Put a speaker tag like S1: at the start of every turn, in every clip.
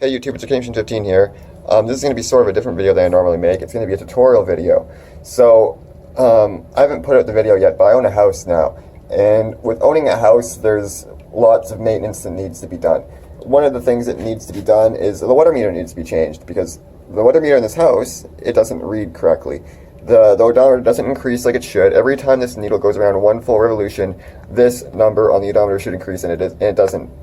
S1: Hey YouTube, it's Diagnosing here. This is going to be sort of a different video than I normally make. It's going to be a tutorial video. So, I haven't put out the video yet, but I own a house now. And with owning a house, there's lots of maintenance that needs to be done. One of the things that needs to be done is the water meter needs to be changed, because the water meter in this house, it doesn't read correctly. The odometer doesn't increase like it should. Every time this needle goes around one full revolution, this number on the odometer should increase, and it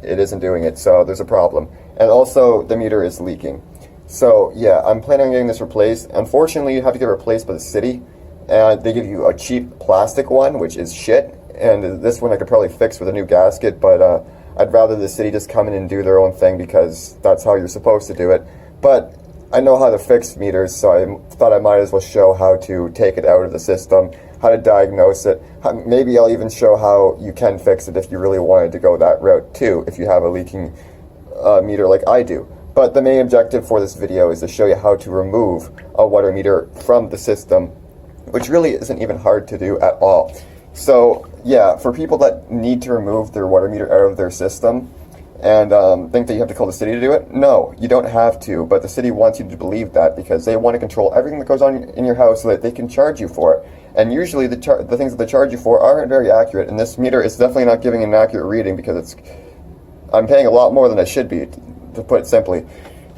S1: isn't doing it, so there's a problem. And also, the meter is leaking. So yeah, I'm planning on getting this replaced. Unfortunately, you have to get it replaced by the city, and they give you a cheap plastic one, which is shit, and this one I could probably fix with a new gasket, but I'd rather the city just come in and do their own thing, because that's how you're supposed to do it. But I know how to fix meters, so I thought I might as well show how to take it out of the system, how to diagnose it. Maybe I'll even show how you can fix it if you really wanted to go that route too, if you have a leaking meter like I do. But the main objective for this video is to show you how to remove a water meter from the system, which really isn't even hard to do at all. So yeah, for people that need to remove their water meter out of their system, and think that you have to call the city to do it? No, you don't have to, but the city wants you to believe that, because they want to control everything that goes on in your house so that they can charge you for it. And usually the things that they charge you for aren't very accurate, and this meter is definitely not giving an accurate reading, because I'm paying a lot more than I should be, to put it simply.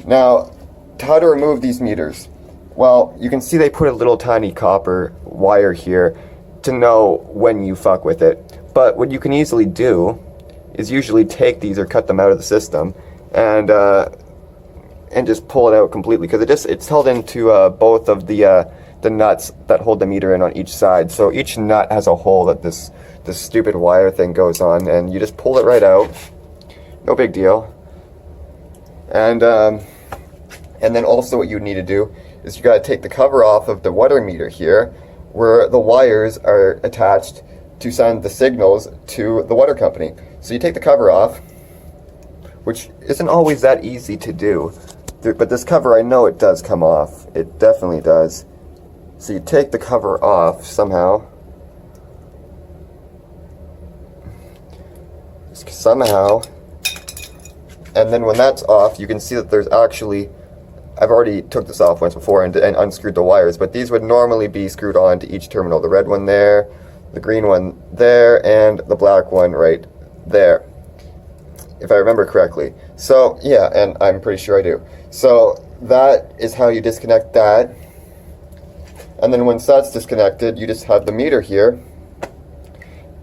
S1: Now, how to remove these meters? Well, you can see they put a little tiny copper wire here to know when you fuck with it. But what you can easily do is usually take these or cut them out of the system and just pull it out completely, because it's held into both of the nuts that hold the meter in on each side. So each nut has a hole that this stupid wire thing goes on, and you just pull it right out. No big deal. And then also what you need to do is you got to take the cover off of the water meter here, where the wires are attached to send the signals to the water company. So you take the cover off, which isn't always that easy to do, but this cover, I know it does come off. It definitely does. So you take the cover off somehow. And then when that's off, you can see that there's actually, I've already took this off once before and unscrewed the wires, but these would normally be screwed on to each terminal. The red one there, the green one there, and the black one right there, if I remember correctly. So yeah, and I'm pretty sure I do. So that is how you disconnect that. And then once that's disconnected, you just have the meter here.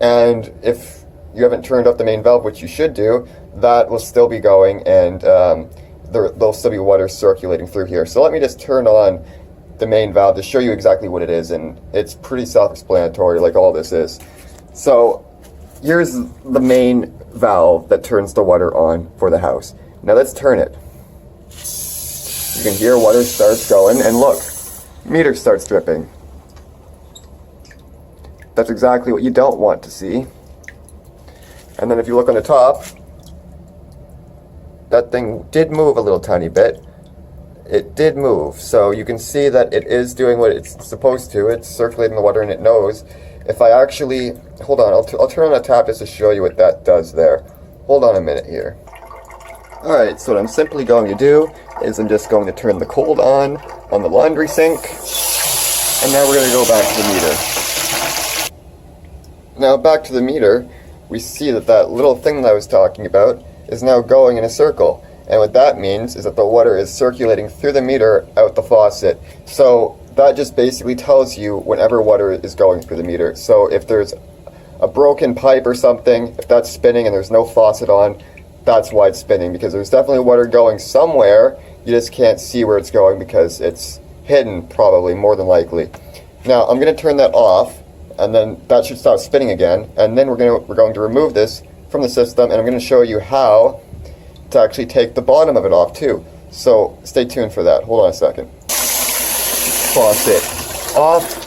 S1: And if you haven't turned off the main valve, which you should do, that will still be going, and there'll still be water circulating through here. So let me just turn on the main valve to show you exactly what it is, and it's pretty self-explanatory, like all this is. So here's the main valve that turns the water on for the house. Now let's turn it. You can hear water starts going, and look, meter starts dripping. That's exactly what you don't want to see. And then if you look on the top, that thing did move a little tiny bit. It did move, so you can see that it is doing what it's supposed to. It's circulating the water, and it knows. If I actually, hold on, I'll turn on the tap just to show you what that does there. Hold on a minute here. Alright, so what I'm simply going to do is I'm just going to turn the cold on the laundry sink, and now we're going to go back to the meter. Now back to the meter, we see that little thing that I was talking about is now going in a circle. And what that means is that the water is circulating through the meter out the faucet. So that just basically tells you whenever water is going through the meter. So if there's a broken pipe or something, if that's spinning and there's no faucet on, that's why it's spinning, because there's definitely water going somewhere. You just can't see where it's going because it's hidden, probably, more than likely. Now I'm going to turn that off, and then that should stop spinning again, and then we're going to remove this from the system, and I'm going to show you how to actually take the bottom of it off too. So stay tuned for that. Hold on a second. Faucet off.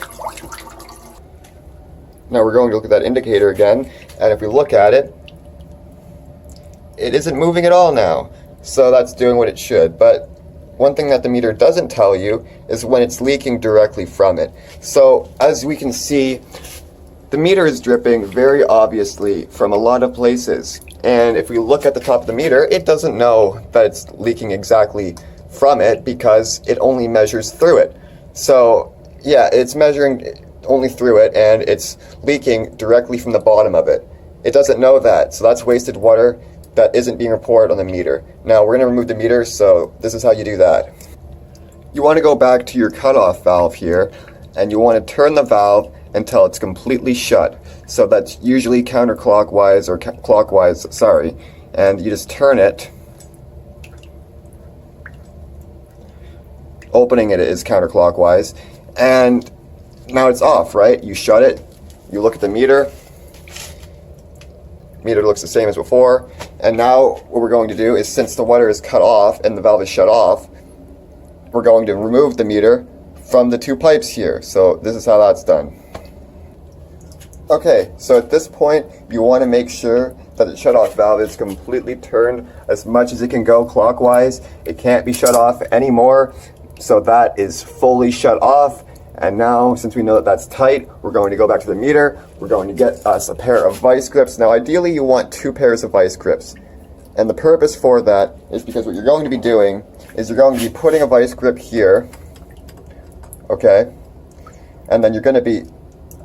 S1: Now we're going to look at that indicator again, and if we look at it, it isn't moving at all now. So that's doing what it should. But one thing that the meter doesn't tell you is when it's leaking directly from it. So as we can see, the meter is dripping very obviously from a lot of places. And if we look at the top of the meter, it doesn't know that it's leaking exactly from it because it only measures through it. So yeah, it's measuring only through it, and it's leaking directly from the bottom of it. It doesn't know that, so that's wasted water that isn't being reported on the meter. Now we're going to remove the meter, so this is how you do that. You want to go back to your cutoff valve here, and you want to turn the valve until it's completely shut. So that's usually counterclockwise or clockwise, sorry. And you just turn it. Opening it is counterclockwise, and now it's off, right? You shut it, you look at the meter. Meter looks the same as before, and now what we're going to do is, since the water is cut off and the valve is shut off, we're going to remove the meter from the two pipes here. So this is how that's done. Okay, so at this point you want to make sure that the shut-off valve is completely turned as much as it can go clockwise. It can't be shut off anymore, so that is fully shut off. And now, since we know that that's tight, we're going to go back to the meter. We're going to get us a pair of vice grips. Now ideally you want 2 pairs of vice grips. And the purpose for that is because what you're going to be doing is you're going to be putting a vice grip here, okay? And then you're going to be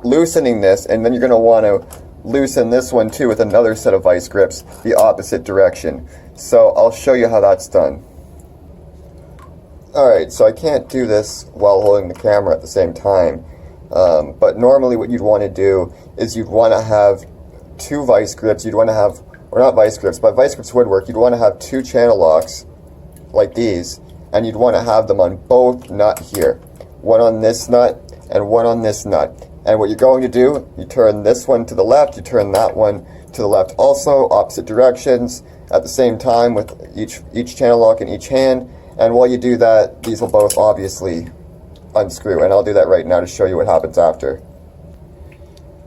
S1: loosening this, and then you're going to want to loosen this one too with another set of vice grips the opposite direction. So I'll show you how that's done. Alright, so I can't do this while holding the camera at the same time, but normally what you'd want to do is you'd want to have 2 vice grips. You'd want to have, or not vice grips, but vice grips would work. You'd want to have 2 channel locks like these, and you'd want to have them on both nut here. One on this nut and one on this nut. And what you're going to do, you turn this one to the left, you turn that one to the left also, opposite directions at the same time with each channel lock in each hand. And while you do that, these will both obviously unscrew, and I'll do that right now to show you what happens after.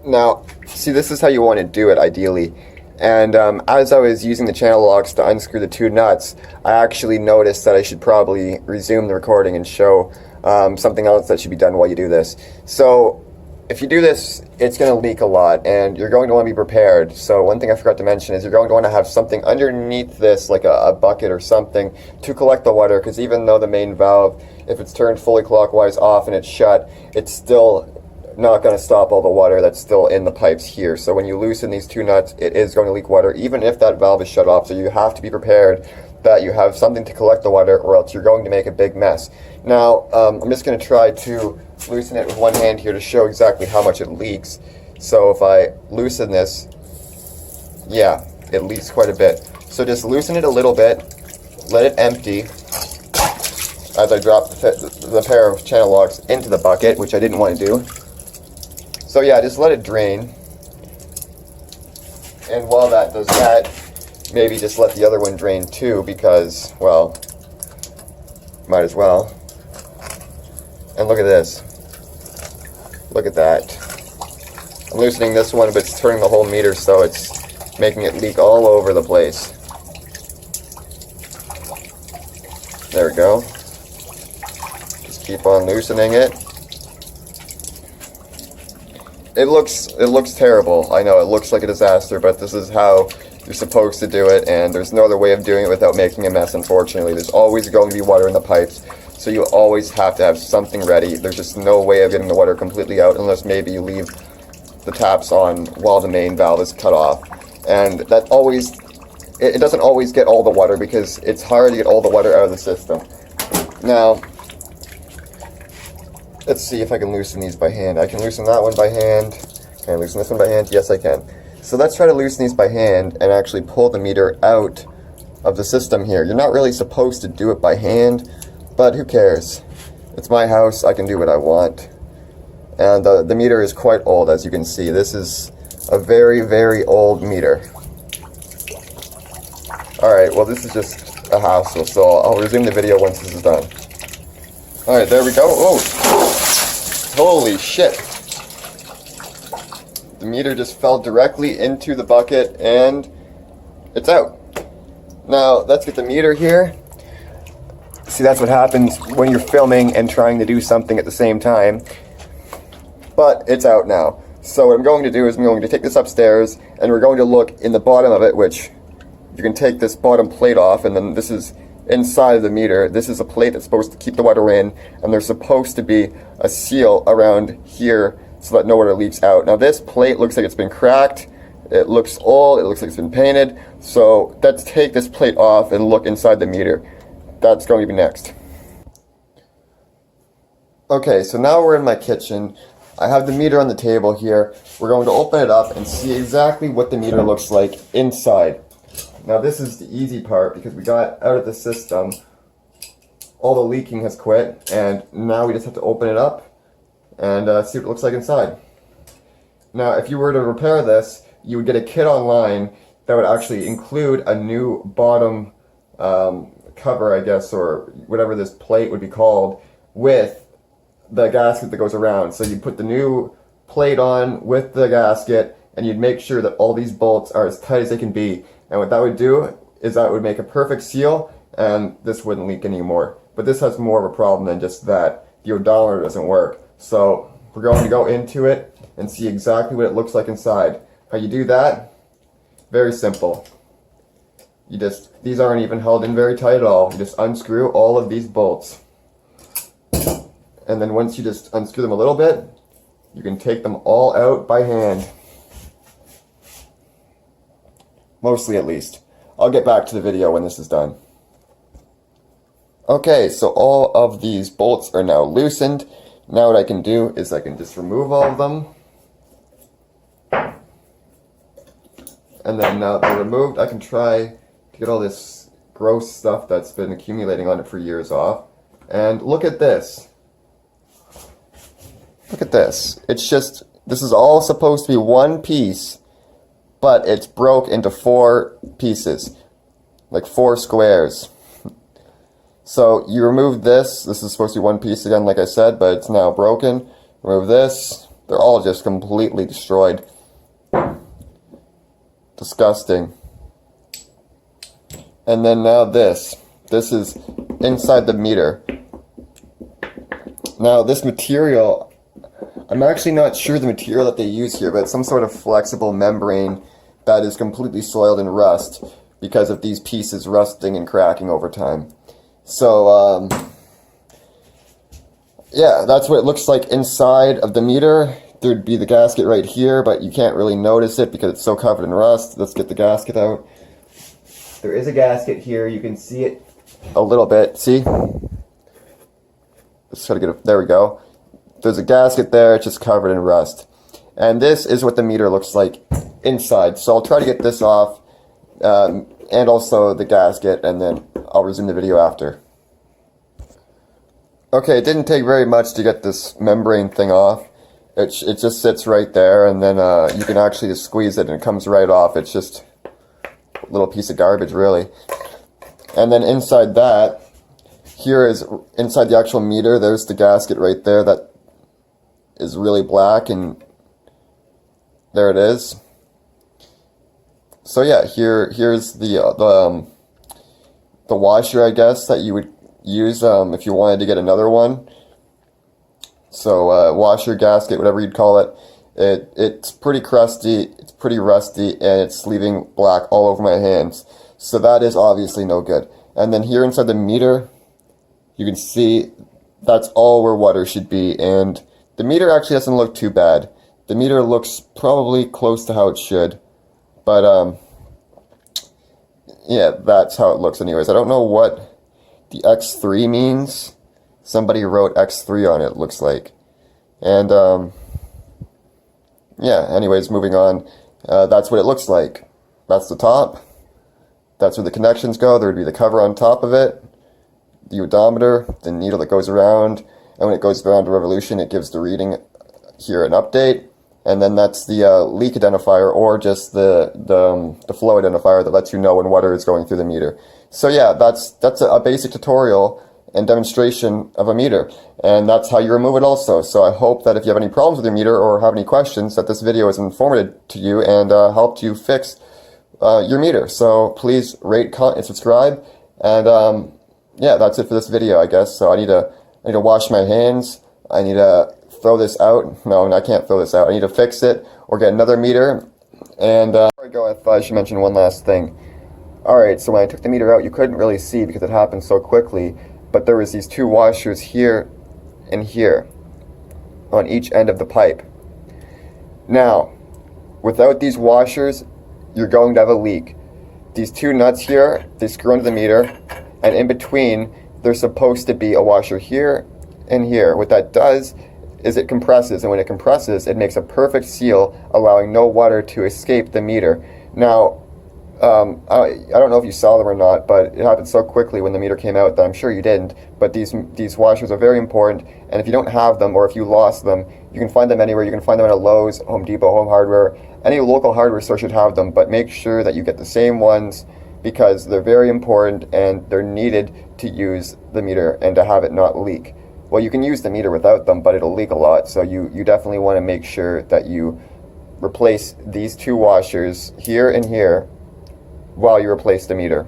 S1: Now, see, this is how you want to do it ideally. And as I was using the channel locks to unscrew the 2 nuts, I actually noticed that I should probably resume the recording and show something else that should be done while you do this. So if you do this, it's going to leak a lot, and you're going to want to be prepared. So one thing I forgot to mention is you're going to want to have something underneath this, like a bucket or something, to collect the water, because even though the main valve, if it's turned fully clockwise off and it's shut, it's still not going to stop all the water that's still in the pipes here. So when you loosen these 2 nuts, it is going to leak water, even if that valve is shut off. So you have to be prepared that you have something to collect the water, or else you're going to make a big mess. Now, I'm just going to try to loosen it with one hand here to show exactly how much it leaks. So if I loosen this, yeah, it leaks quite a bit. So just loosen it a little bit, let it empty as I drop the pair of channel locks into the bucket, which I didn't want to do. So yeah, just let it drain. And while that does that, maybe just let the other one drain too, because, well, might as well. And look at this. Look at that. I'm loosening this one, but it's turning the whole meter, so it's making it leak all over the place. There we go. Just keep on loosening it. It looks terrible. I know, it looks like a disaster, but this is how you're supposed to do it, and there's no other way of doing it without making a mess, unfortunately. There's always going to be water in the pipes, so you always have to have something ready. There's just no way of getting the water completely out unless maybe you leave the taps on while the main valve is cut off. And that always, it doesn't always get all the water because it's hard to get all the water out of the system. Now, let's see if I can loosen these by hand. I can loosen that one by hand. Can I loosen this one by hand? Yes, I can. So let's try to loosen these by hand and actually pull the meter out of the system here. You're not really supposed to do it by hand, but who cares? It's my house, I can do what I want. And the meter is quite old, as you can see. This is a very, very old meter. Alright, well this is just a hassle, so I'll resume the video once this is done. Alright, there we go. Oh! Holy shit! The meter just fell directly into the bucket and it's out. Now, let's get the meter here. See, that's what happens when you're filming and trying to do something at the same time. But it's out now. So what I'm going to do is I'm going to take this upstairs and we're going to look in the bottom of it, which you can take this bottom plate off, and then this is inside of the meter. This is a plate that's supposed to keep the water in, and there's supposed to be a seal around here so that no water leaks out. Now this plate looks like it's been cracked, it looks old, it looks like it's been painted, so let's take this plate off and look inside the meter. That's going to be next. Okay, so now we're in my kitchen. I have the meter on the table here. We're going to open it up and see exactly what the meter looks like inside. Now this is the easy part because we got out of the system. All the leaking has quit, and now we just have to open it up and see what it looks like inside. Now if you were to repair this, you would get a kit online that would actually include a new bottom cover, I guess, or whatever this plate would be called, with the gasket that goes around. So you put the new plate on with the gasket, and you'd make sure that all these bolts are as tight as they can be. And what that would do is that would make a perfect seal, and this wouldn't leak anymore. But this has more of a problem than just that. The odometer doesn't work. So we're going to go into it and see exactly what it looks like inside. How you do that? Very simple. These aren't even held in very tight at all. You just unscrew all of these bolts. And then once you just unscrew them a little bit, you can take them all out by hand. Mostly, at least. I'll get back to the video when this is done. Okay, so all of these bolts are now loosened. Now what I can do is I can just remove all of them. And then now they're removed, I can try to get all this gross stuff that's been accumulating on it for years off. And look at this. Look at this. This is all supposed to be one piece, but it's broke into 4 pieces, like 4 squares. So you remove this is supposed to be one piece again, like I said, but it's now broken. Remove this, they're all just completely destroyed. Disgusting. And then now this is inside the meter. Now this material, I'm actually not sure the material that they use here, but it's some sort of flexible membrane that is completely soiled in rust because of these pieces rusting and cracking over time. So, yeah, that's what it looks like inside of the meter. There'd be the gasket right here, but you can't really notice it because it's so covered in rust. Let's get the gasket out. There is a gasket here. You can see it a little bit. See? Let's try to get it. There we go. There's a gasket there. It's just covered in rust. And this is what the meter looks like inside. So I'll try to get this off, and also the gasket, and then I'll resume the video after. Okay, it didn't take very much to get this membrane thing off. It just sits right there, and then you can actually just squeeze it and it comes right off. It's just a little piece of garbage, really. And then inside that, here is inside the actual meter, there's the gasket right there that is really black, and there it is. So yeah, here's the washer, I guess, that you would use if you wanted to get another one. So washer, gasket, whatever you'd call it. It's pretty crusty, it's pretty rusty, and it's leaving black all over my hands. So that is obviously no good. And then here inside the meter, you can see that's all where water should be. And the meter actually doesn't look too bad. The meter looks probably close to how it should. But, yeah, that's how it looks anyways. I don't know what the X3 means. Somebody wrote X3 on it, looks like. And, yeah, anyways, moving on. That's what it looks like. That's the top. That's where the connections go. There would be the cover on top of it, the odometer, the needle that goes around, and when it goes around a revolution, it gives the reading here an update. And then that's the leak identifier, or just the flow identifier that lets you know when water is going through the meter. So yeah, that's a basic tutorial and demonstration of a meter, and that's how you remove it also. So I hope that if you have any problems with your meter or have any questions, that this video is informative to you and helped you fix your meter. So please rate, comment, and subscribe. And yeah, that's it for this video, I guess. So I need to wash my hands. I need to throw this out. No, I can't throw this out. I need to fix it or get another meter. And before I go, I thought I should mention one last thing. Alright, so when I took the meter out, you couldn't really see because it happened so quickly, but there was these two washers here and here on each end of the pipe. Now, without these washers, you're going to have a leak. These two nuts here, they screw into the meter, and in between, there's supposed to be a washer here and here. What that does is it compresses, and when it compresses, it makes a perfect seal, allowing no water to escape the meter. Now, I don't know if you saw them or not, but it happened so quickly when the meter came out that I'm sure you didn't. But these washers are very important, and if you don't have them or if you lost them, you can find them anywhere. You can find them at a Lowe's, Home Depot, Home Hardware. Any local hardware store should have them, but make sure that you get the same ones because they're very important and they're needed to use the meter and to have it not leak. Well, you can use the meter without them, but it'll leak a lot, so you definitely want to make sure that you replace these two washers here and here while you replace the meter.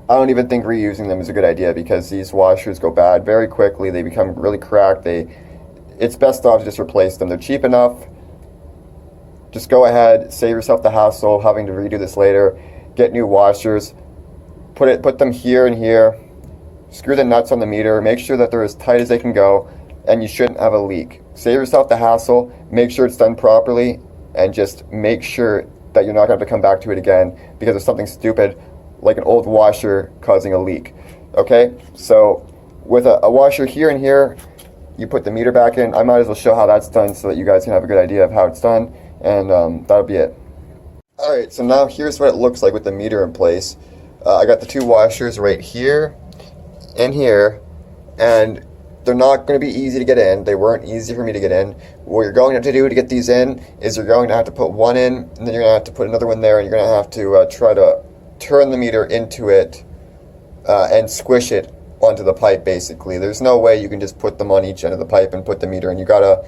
S1: I don't even think reusing them is a good idea because these washers go bad very quickly. They become really cracked. It's best off to just replace them. They're cheap enough. Just go ahead, save yourself the hassle having to redo this later. Get new washers. Put them here and here. Screw the nuts on the meter. Make sure that they're as tight as they can go, and you shouldn't have a leak. Save yourself the hassle. Make sure it's done properly, and just make sure that you're not going to have to come back to it again because of something stupid like an old washer causing a leak. Okay, so with a washer here and here, you put the meter back in. I might as well show how that's done so that you guys can have a good idea of how it's done, and that'll be it. Alright, so now here's what it looks like with the meter in place. I got the two washers right here and here, and they're not going to be easy to get in. They weren't easy for me to get in. What you're going to have to do to get these in is you're going to have to put one in, and then you're going to have to put another one there, and you're going to have to try to turn the meter into it and squish it onto the pipe, basically. There's no way you can just put them on each end of the pipe and put the meter in. You got to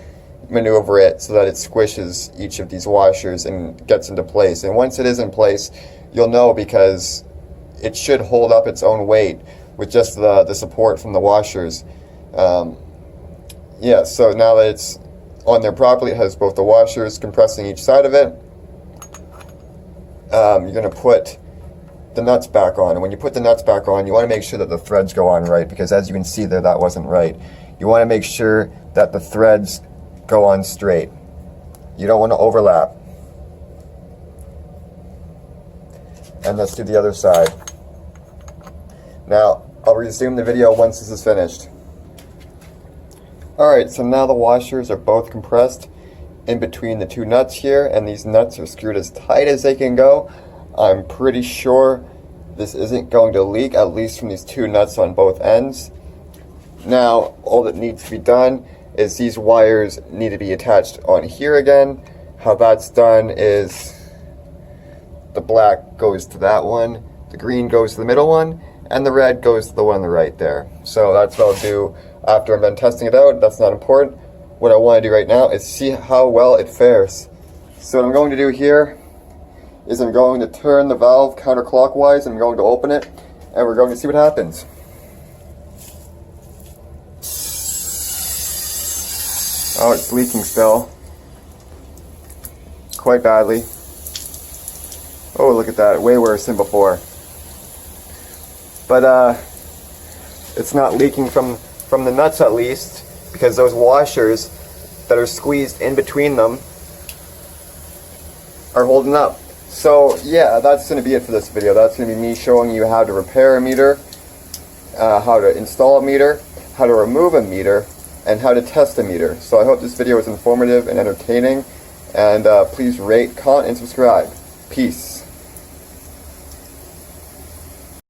S1: maneuver it so that it squishes each of these washers and gets into place. And once it is in place, you'll know because it should hold up its own weight with just the support from the washers. Yeah, so now that it's on there properly, it has both the washers compressing each side of it. You're going to put the nuts back on, and when you put the nuts back on, you want to make sure that the threads go on right, because as you can see there, that wasn't right. You want to make sure that the threads go on straight. You don't want to overlap. And let's do the other side. Now, I'll resume the video once this is finished. Alright, so now the washers are both compressed in between the two nuts here, and these nuts are screwed as tight as they can go. I'm pretty sure this isn't going to leak, at least from these two nuts on both ends. Now, all that needs to be done is these wires need to be attached on here again. How that's done is the black goes to that one, the green goes to the middle one, and the red goes to the one on the right there. So that's what I'll do after I'm done testing it out. That's not important. What I want to do right now is see how well it fares. So what I'm going to do here is I'm going to turn the valve counterclockwise, and I'm going to open it, and we're going to see what happens. Oh, it's leaking still. Quite badly. Oh, look at that. Way worse than before. But it's not leaking from the nuts, at least, because those washers that are squeezed in between them are holding up. So yeah, that's going to be it for this video. That's going to be me showing you how to repair a meter, how to install a meter, how to remove a meter, and how to test a meter. So I hope this video was informative and entertaining, and please rate, comment, and subscribe. Peace.